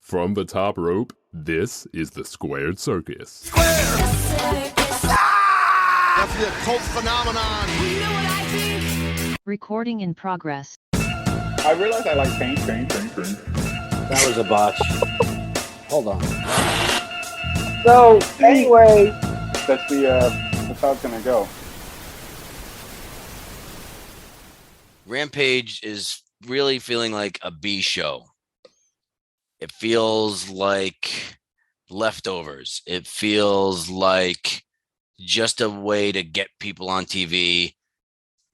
From the top rope, this is the Squared Circus. Square! Ah! That's the cult phenomenon. You know what I think? Recording in progress. I realize I like paint. That was a botch. Hold on. So, anyway, that's how it's gonna go. Rampage is really feeling like a B show. It feels like leftovers. It feels like just a way to get people on TV,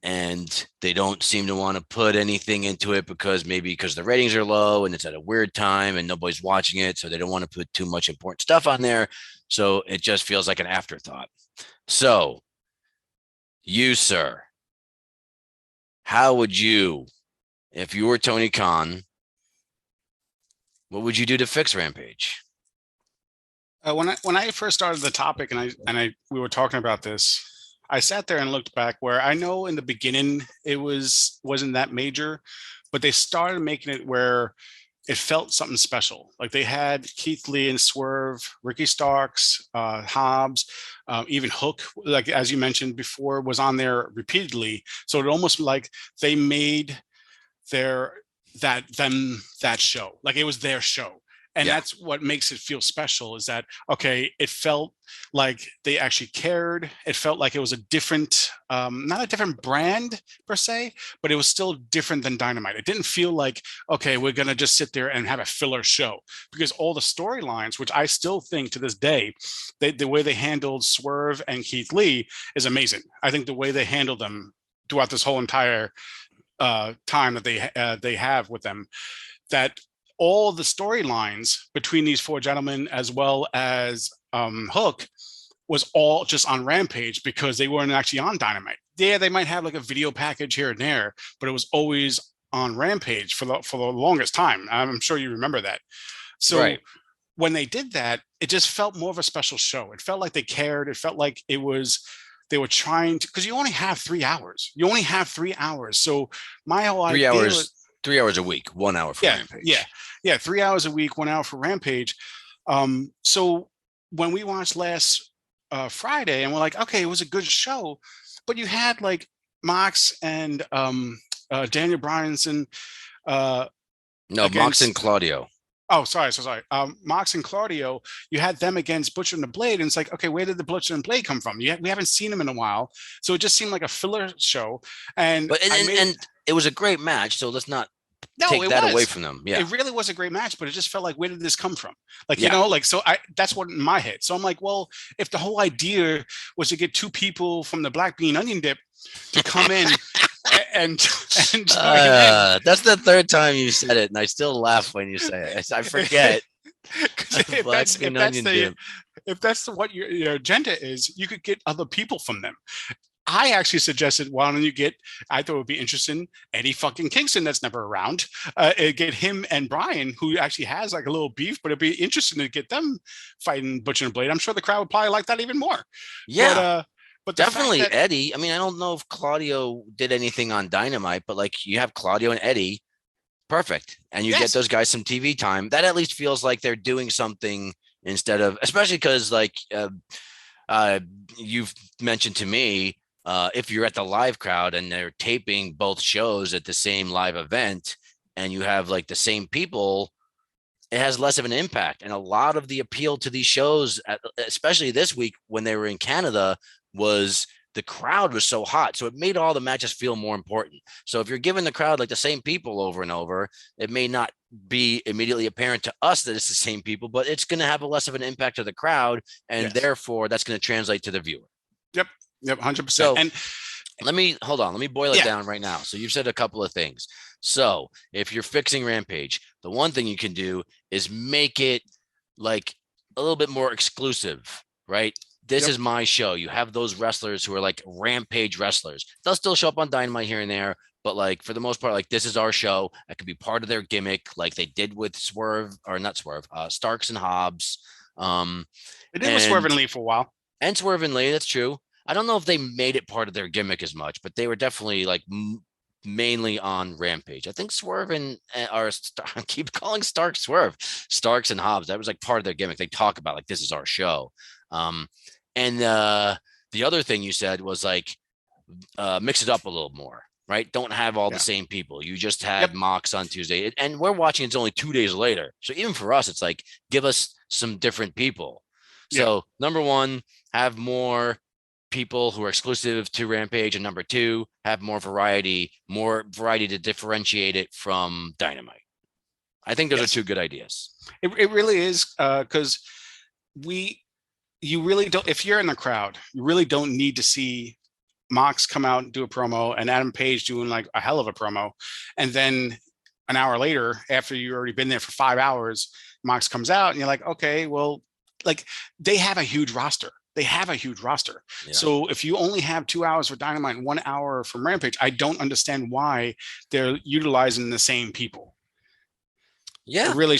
and they don't seem to want to put anything into it because the ratings are low and it's at a weird time and nobody's watching it, so they don't want to put too much important stuff on there. So it just feels like an afterthought. So, you, sir, how would you, if you were Tony Khan, what would you do to fix Rampage? When I first started the topic and we were talking about this, I sat there and looked back where I know in the beginning it wasn't that major, but they started making it where it felt something special. Like they had Keith Lee and Swerve, Ricky Starks, Hobbs, even Hook, like as you mentioned before, was on there repeatedly. So it almost like they made that show, like it was their show. And that's what makes it feel special, is that, okay, it felt like they actually cared. It felt like it was a different, not a different brand per se, but it was still different than Dynamite. It didn't feel like, okay, we're going to just sit there and have a filler show, because all the storylines, which I still think to this day, the way they handled Swerve and Keith Lee is amazing. I think the way they handled them throughout this whole entire time that they have with them, that all the storylines between these four gentlemen as well as Hook was all just on Rampage because they weren't actually on Dynamite. Yeah, they might have like a video package here and there, but it was always on Rampage for the longest time. I'm sure you remember that. So when they did that, it just felt more of a special show. It felt like they cared. It felt like they were trying to, because you only have 3 hours. So my whole idea was 3 hours a week, 1 hour for Rampage. Yeah, 3 hours a week, 1 hour for Rampage. So when we watched last Friday, and we're like, okay, it was a good show, but you had like Mox and Daniel Bryanson. Mox and Claudio. Oh, sorry. Mox and Claudio, you had them against Butcher and the Blade, and it's like, okay, where did the Butcher and Blade come from? We haven't seen them in a while, so it just seemed like a filler show. And it was a great match, so let's not take that away from them. Yeah, it really was a great match, but it just felt like, where did this come from? Like, you know, like, so that's what in my head. So I'm like, well, if the whole idea was to get two people from the Black Bean Onion Dip to come in. And that's the third time you said it, and I still laugh when you say it. I forget. If that's what your agenda is, you could get other people from them. I actually suggested, why don't you I thought it would be interesting, Eddie fucking Kingston, that's never around, get him and Brian, who actually has like a little beef, but it'd be interesting to get them fighting Butcher and Blade. I'm sure the crowd would probably like that even more. Yeah. But definitely Eddie. I mean, I don't know if Claudio did anything on Dynamite, but like you have Claudio and Eddie, perfect. And you get those guys some TV time. That at least feels like they're doing something instead of, especially because like you've mentioned to me, if you're at the live crowd and they're taping both shows at the same live event and you have like the same people, it has less of an impact. And a lot of the appeal to these shows, especially this week when they were in Canada, was the crowd was so hot. So it made all the matches feel more important. So if you're giving the crowd like the same people over and over, it may not be immediately apparent to us that it's the same people, but it's going to have a less of an impact to the crowd. And therefore that's going to translate to the viewer. Yep. 100%. So, and let me boil it down right now. So you've said a couple of things. So if you're fixing Rampage, the one thing you can do is make it like a little bit more exclusive, right? This is my show. You have those wrestlers who are like Rampage wrestlers. They'll still show up on Dynamite here and there, but like for the most part, like this is our show. That could be part of their gimmick, like they did with Starks and Hobbs. They did with Swerve and Lee for a while. And Swerve and Lee, that's true. I don't know if they made it part of their gimmick as much, but they were definitely like mainly on Rampage. I think Swerve and I keep calling Stark Swerve, Starks and Hobbs. That was like part of their gimmick. They talk about like, this is our show. And the other thing you said was like, mix it up a little more, right? Don't have all the same people. You just had Mox on Tuesday, and we're watching it's only 2 days later. So even for us, it's like, give us some different people. So number one, have more people who are exclusive to Rampage, and number two, have more variety to differentiate it from Dynamite. I think those are two good ideas. It really is, because you really don't, if you're in the crowd, you really don't need to see Mox come out and do a promo and Adam Page doing like a hell of a promo. And then an hour later, after you've already been there for 5 hours, Mox comes out and you're like, okay, well, like they have a huge roster. Yeah. So if you only have 2 hours for Dynamite and 1 hour from Rampage, I don't understand why they're utilizing the same people. Yeah. It really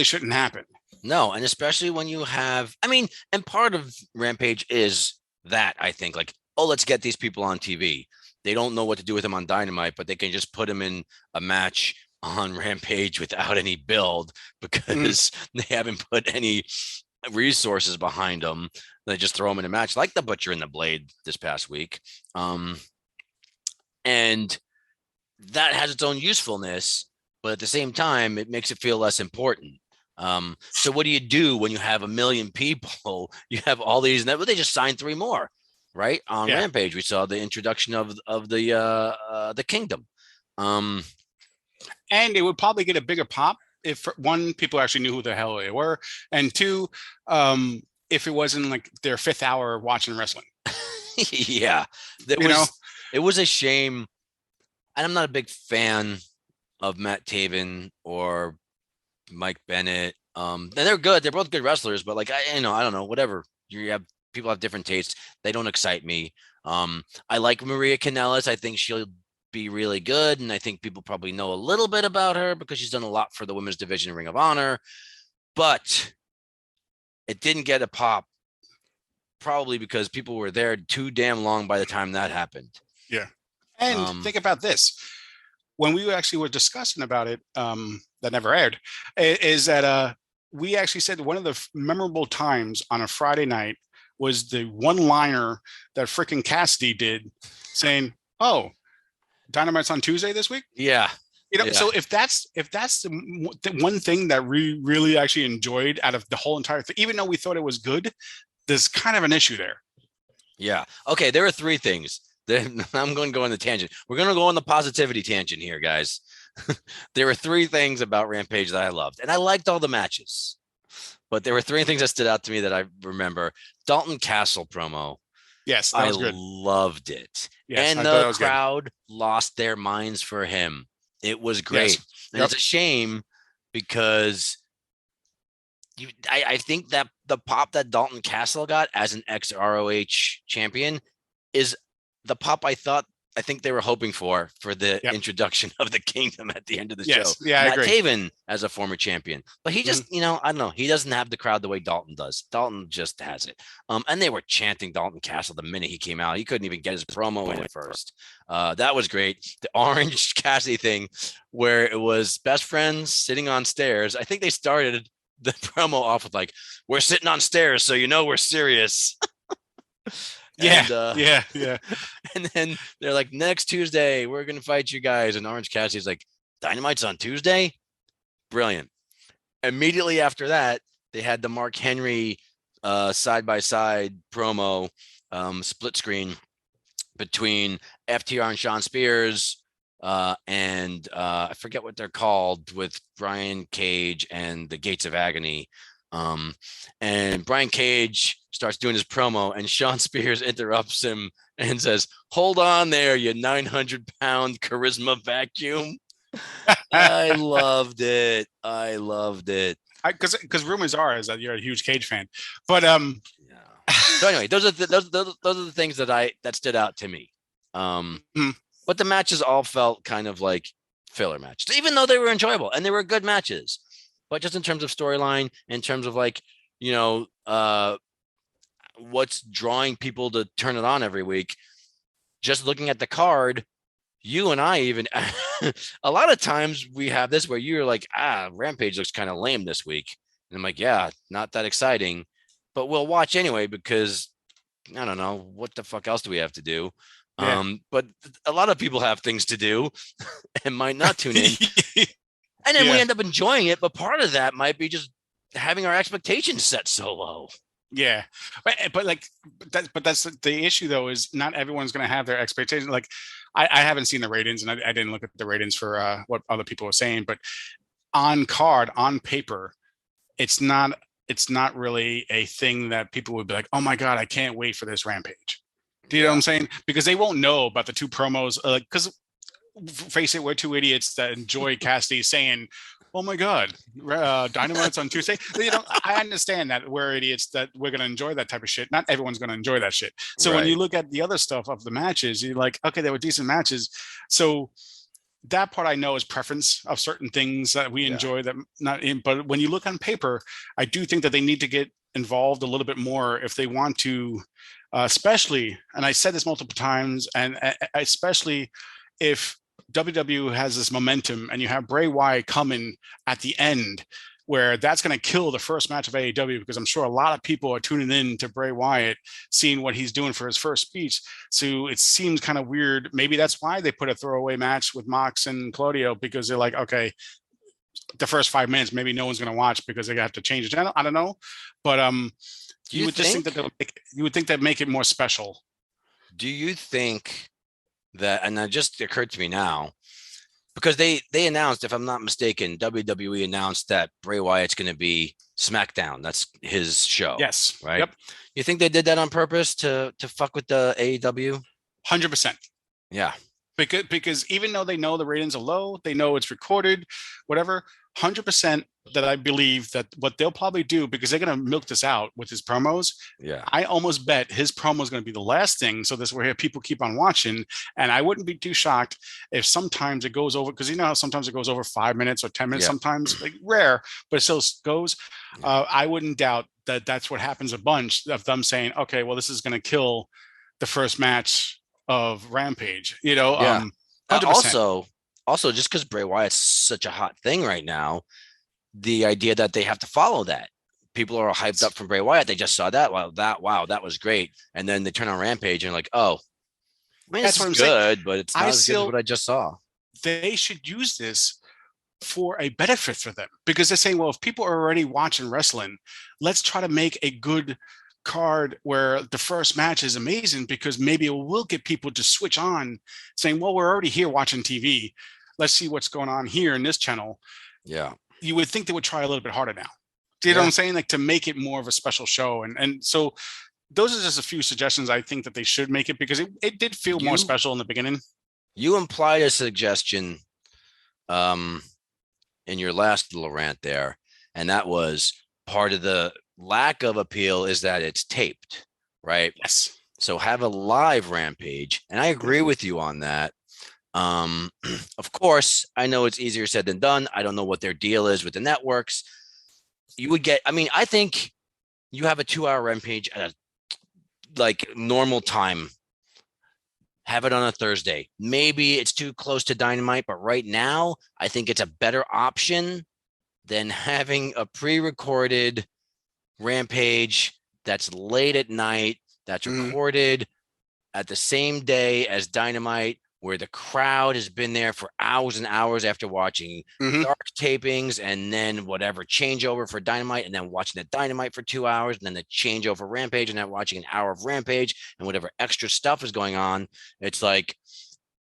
shouldn't happen. No, and especially when you have, I mean, and part of Rampage is that, I think, like, oh, let's get these people on TV. They don't know what to do with them on Dynamite, but they can just put them in a match on Rampage without any build because they haven't put any resources behind them. They just throw them in a match like the Butcher and the Blade this past week. And that has its own usefulness, but at the same time, it makes it feel less important. So what do you do when you have 1 million people? You have all these, and they just signed 3 more, right? On Rampage, we saw the introduction of the Kingdom. And it would probably get a bigger pop if, one, people actually knew who the hell they were, and two, if it wasn't like their 5th hour watching wrestling. It was a shame. And I'm not a big fan of Matt Taven or Mike Bennett. And they're good. They're both good wrestlers, but like, I don't know, whatever. People have different tastes. They don't excite me. I like Maria Kanellis. I think she'll be really good. And I think people probably know a little bit about her because she's done a lot for the women's division in Ring of Honor, but it didn't get a pop, probably because people were there too damn long by the time that happened. Yeah. And think about this. When we actually were discussing about it, that never aired, is that we actually said one of the memorable times on a Friday night was the one-liner that freaking Cassidy did saying, oh, Dynamite's on Tuesday this week? Yeah. So if that's the one thing that we really actually enjoyed out of the whole entire thing, even though we thought it was good, there's kind of an issue there. Yeah. Okay. There are 3 things. I'm going to go on the tangent. We're going to go on the positivity tangent here, guys. There were 3 things about Rampage that I loved, and I liked all the matches, but there were 3 things that stood out to me that I remember. Dalton Castle promo. Yes, that was good. I loved it. Yes, and the crowd lost their minds for him. It was great. Yes. And it's a shame because I think that the pop that Dalton Castle got as an ex-ROH champion is the pop I think they were hoping for the introduction of the Kingdom at the end of the show. Yeah, Matt I agree. Taven as a former champion, but he just, I don't know. He doesn't have the crowd the way Dalton does. Dalton just has it. And they were chanting Dalton Castle the minute he came out. He couldn't even get his promo in at first. That was great. The Orange Cassidy thing where it was best friends sitting on stairs. I think they started the promo off with like, we're sitting on stairs, so we're serious. Yeah. And then they're like, next Tuesday, we're going to fight you guys. And Orange Cassidy's like, Dynamite's on Tuesday? Brilliant. Immediately after that, they had the Mark Henry side-by-side promo split screen between FTR and Sean Spears and I forget what they're called, with Brian Cage and the Gates of Agony. And Brian Cage starts doing his promo and Sean Spears interrupts him and says, hold on there, you 900-pound charisma vacuum. I loved it. Because rumors are is that you're a huge Cage fan, but So anyway, those are the things that stood out to me. But the matches all felt kind of like filler matches, even though they were enjoyable and they were good matches. But just in terms of storyline, in terms of like, what's drawing people to turn it on every week, just looking at the card, you and I even a lot of times we have this where you're like, Rampage looks kind of lame this week. And I'm like, yeah, not that exciting, but we'll watch anyway because I don't know what the fuck else do we have to do. Yeah. But a lot of people have things to do and might not tune in. And then we Yeah. end up enjoying it. But part of that might be just having our expectations set so low. Yeah, but that's the issue though, is not everyone's going to have their expectations. Like I haven't seen the ratings, and I didn't look at the ratings for what other people were saying, but on card, on paper, it's not really a thing that people would be like, oh my god, I can't wait for this Rampage. Do you know what I'm saying? Because they won't know about the two promos. Because face it, we're two idiots that enjoy Cassidy saying, "Oh my God, Dynamite's on Tuesday." You know, I understand that we're idiots that we're going to enjoy that type of shit. Not everyone's going to enjoy that shit. So when you look at the other stuff of the matches, you're like, okay, they were decent matches. So that part I know is preference of certain things that we enjoy that not in. But when you look on paper, I do think that they need to get involved a little bit more if they want to, especially. And I said this multiple times, and especially if WWE has this momentum and you have Bray Wyatt coming at the end, where that's going to kill the first match of AEW, because I'm sure a lot of people are tuning in to Bray Wyatt, seeing what he's doing for his first speech. So it seems kind of weird. Maybe that's why they put a throwaway match with Mox and Claudio, because they're like, okay, the first 5 minutes, maybe no one's going to watch because they have to change the channel. I don't know. But you would just think that you would think that make it more special. Do you think that, and that just occurred to me now, because they announced, if I'm not mistaken, WWE announced that Bray Wyatt's going to be SmackDown. That's his show. Yes. Right. Yep. You think they did that on purpose to fuck with the AEW? 100%. Yeah. Because even though they know the ratings are low, they know it's recorded, whatever, 100% that I believe that what they'll probably do, because they're going to milk this out with his promos. Yeah. I almost bet his promo is going to be the last thing. So this way people keep on watching. And I wouldn't be too shocked if sometimes it goes over, because you know how sometimes it goes over 5 minutes or 10 minutes, sometimes, like rare, but it still goes. I wouldn't doubt that that's what happens a bunch of them saying, okay, well, this is going to kill the first match of Rampage, you know. 100%. Also, just because Bray Wyatt's such a hot thing right now, the idea that they have to follow that. People are hyped up from Bray Wyatt. They just saw that. Wow, that was great. And then they turn on Rampage and like, oh, I mean, that's what I'm good, saying. But it's not as good as what I just saw. They should use this for a benefit for them, because they're saying, well, if people are already watching wrestling, let's try to make a good card where the first match is amazing, because maybe it will get people to switch on saying, well, we're already here watching TV. Let's see what's going on here in this channel. Yeah. You would think they would try a little bit harder now. Do you know what I'm saying? Like, to make it more of a special show. And so those are just a few suggestions I think that they should make it, because it did feel more special in the beginning. You implied a suggestion in your last little rant there, and that was part of the lack of appeal is that it's taped, right? Yes. So have a live Rampage, and I agree with you on that. Of course, I know it's easier said than done. I don't know what their deal is with the networks. You would get, I mean, I think you have a 2-hour Rampage at a like normal time. Have it on a Thursday. Maybe it's too close to Dynamite, but right now I think it's a better option than having a pre-recorded Rampage that's late at night, that's recorded at the same day as Dynamite, where the crowd has been there for hours and hours after watching dark tapings, and then whatever changeover for Dynamite, and then watching the Dynamite for 2 hours, and then the changeover Rampage, and then watching an hour of Rampage, and whatever extra stuff is going on. It's like,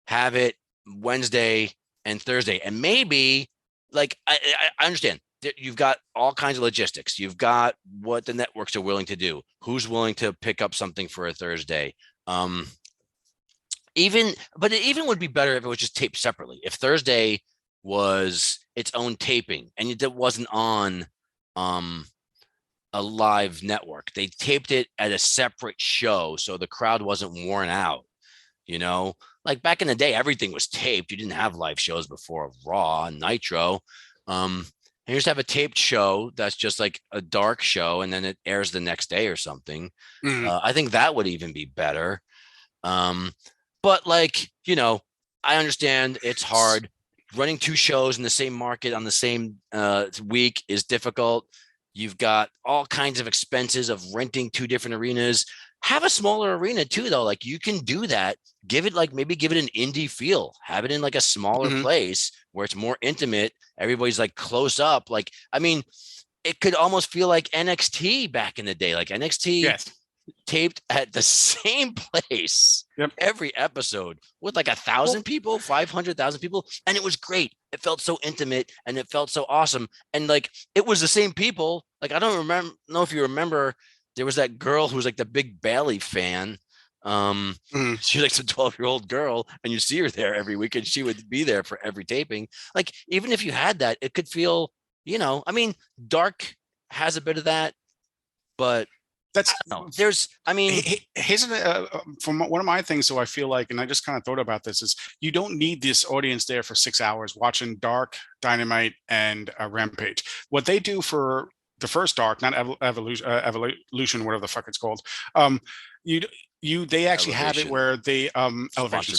have it Wednesday and Thursday. And maybe, like, I understand you've got all kinds of logistics. You've got what the networks are willing to do. Who's willing to pick up something for a Thursday? But it even would be better if it was just taped separately. If Thursday was its own taping and it wasn't on a live network, they taped it at a separate show so the crowd wasn't worn out. You know, like back in the day, everything was taped. You didn't have live shows before Raw and Nitro. And you just have a taped show that's just like a dark show, and then it airs the next day or something. I think that would even be better. But like, you know, I understand it's hard. Running 2 shows in the same market on the same week is difficult. You've got all kinds of expenses of renting 2 different arenas. Have a smaller arena too, though. Like, you can do that. Maybe give it an indie feel. Have it in like a smaller place where it's more intimate. Everybody's like close up. Like, I mean, it could almost feel like NXT back in the day. Like NXT taped at the same place every episode with like 1,000 people, 500,000 people. And it was great. It felt so intimate and it felt so awesome. And like, it was the same people. Like, I don't know if you remember, there was that girl who was like the big Bailey fan. She was like some 12-year-old girl, and you see her there every week, and she would be there for every taping. Like, even if you had that, it could feel, I mean, Dark has a bit of that, but that's here's from one of my things. So I feel like, and I just kind of thought about this, is you don't need this audience there for 6 hours watching Dark, Dynamite, and Rampage. What they do for the first Dark, not Evolution, whatever the fuck it's called. They actually have it where they Elevation,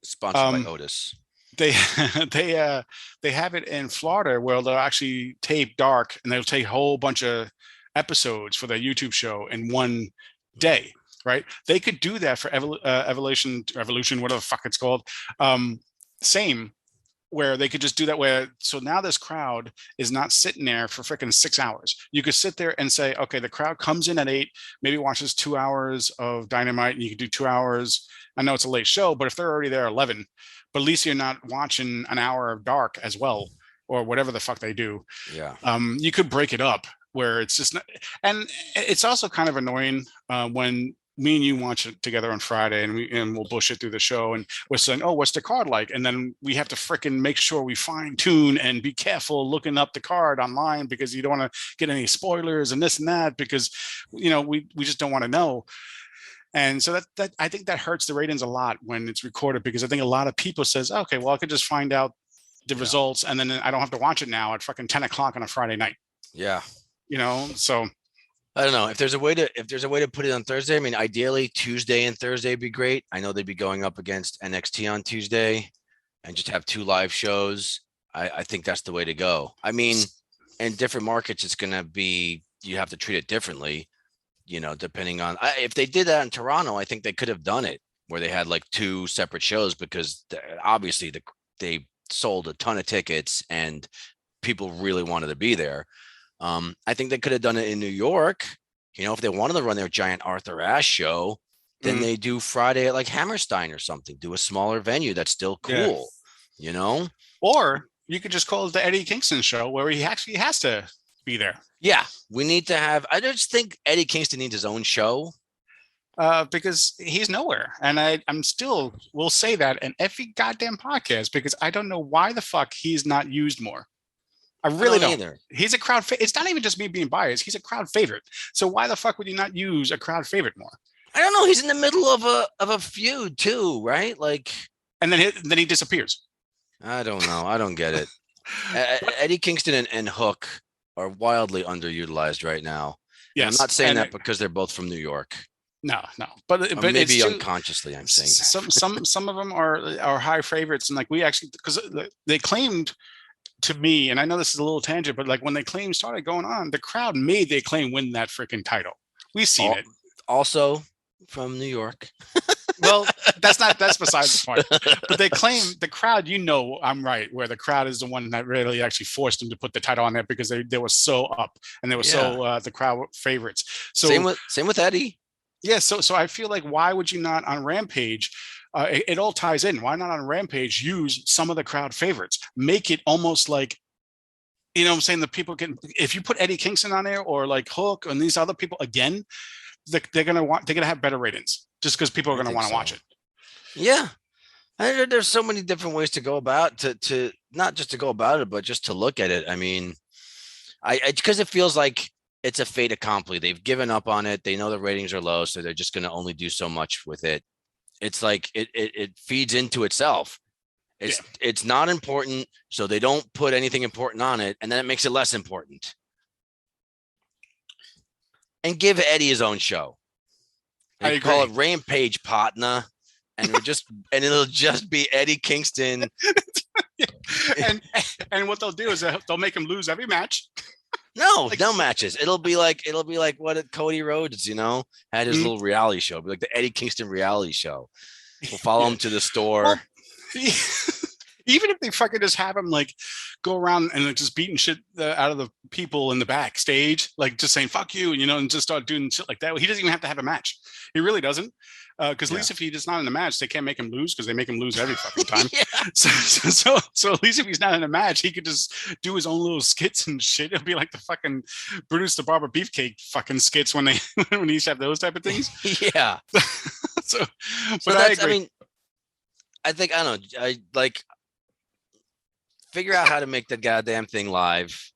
sponsored by Otis. They have it in Florida where they'll actually tape Dark, and they'll take a whole bunch of episodes for their YouTube show in one day, right? They could do that for Evolution, whatever the fuck it's called. Same, where they could just do that. So now this crowd is not sitting there for freaking 6 hours. You could sit there and say, okay, the crowd comes in at 8, maybe watches 2 hours of Dynamite, and you could do 2 hours. I know it's a late show, but if they're already there at 11, but at least you're not watching an hour of Dark as well, or whatever the fuck they do. Yeah. You could break it up where it's just not, and it's also kind of annoying when me and you watch it together on Friday, and we'll bullshit through the show, and we're saying, oh, what's the card like? And then we have to freaking make sure we fine tune and be careful looking up the card online, because you don't want to get any spoilers and this and that, because we just don't want to know. And so that I think that hurts the ratings a lot when it's recorded, because I think a lot of people says, okay, well, I could just find out the results, and then I don't have to watch it now at fucking 10 o'clock on a Friday night. Yeah. So I don't know if there's a way to put it on Thursday. I mean, ideally Tuesday and Thursday would be great. I know they'd be going up against NXT on Tuesday, and just have 2 live shows. I think that's the way to go. I mean, in different markets, it's going to be, you have to treat it differently, depending on, if they did that in Toronto, I think they could have done it where they had like 2 separate shows, because obviously they sold a ton of tickets and people really wanted to be there. I think they could have done it in New York. If they wanted to run their giant Arthur Ashe show, then they do Friday at like Hammerstein or something, do a smaller venue that's still cool, Or you could just call it the Eddie Kingston show, where he actually has to be there. Yeah, we need to have, I just think Eddie Kingston needs his own show. Because he's nowhere. And I'm still will say that in every goddamn podcast, because I don't know why the fuck he's not used more. I really don't either. He's a crowd. It's not even just me being biased. He's a crowd favorite. So why the fuck would you not use a crowd favorite more? I don't know. He's in the middle of a feud too, right? Like, and then he disappears. I don't know. I don't get it. Eddie Kingston and Hook are wildly underutilized right now. Yes, I'm not saying that because they're both from New York. No, but maybe it's unconsciously I'm saying that. Some of them are high favorites, and like we actually, because they claimed. To me, and I know this is a little tangent, but like when the claim started going on, the crowd made their claim win that freaking title. We've seen it. Also from New York. Well, that's besides the point. But they claim the crowd, I'm right, where the crowd is the one that really actually forced them to put the title on there, because they were so up, and they were so the crowd favorites. So same with Eddie. Yeah, so I feel like, why would you not on Rampage? It all ties in. Why not on Rampage use some of the crowd favorites? Make it almost like, what I'm saying, the people can, if you put Eddie Kingston on there, or like Hook and these other people again, they're gonna have better ratings, just because people are gonna want to watch it. Yeah, there's so many different ways to go about to not just to go about it, but just to look at it. I mean, because it feels like it's a fait accompli. They've given up on it. They know the ratings are low, so they're just going to only do so much with it. It's like it feeds into itself. It's not important, so they don't put anything important on it, and then it makes it less important. And give Eddie his own show. I call it Rampage, partner, and it'll just be Eddie Kingston. and what they'll do is they'll make him lose every match. No matches. It'll be like what Cody Rhodes, had his little reality show. It'll be like the Eddie Kingston reality show. We'll follow him to the store. Well, even if they fucking just have him like go around and like just beating shit out of the people in the backstage, like just saying fuck you, and just start doing shit like that. He doesn't even have to have a match. He really doesn't. Because at least if he's not in the match, they can't make him lose because they make him lose every fucking time. So at least if he's not in a match, he could just do his own little skits and shit. It'll be like the fucking Brutus the Barber Beefcake fucking skits when they used to have those type of things. Yeah. But I agree. I think I don't know. I like figure out how to make the goddamn thing live.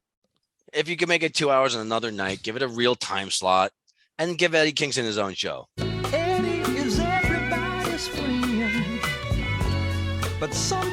If you can make it 2 hours on another night, give it a real time slot, and give Eddie Kingston his own show. Eddie is everybody's friend, but some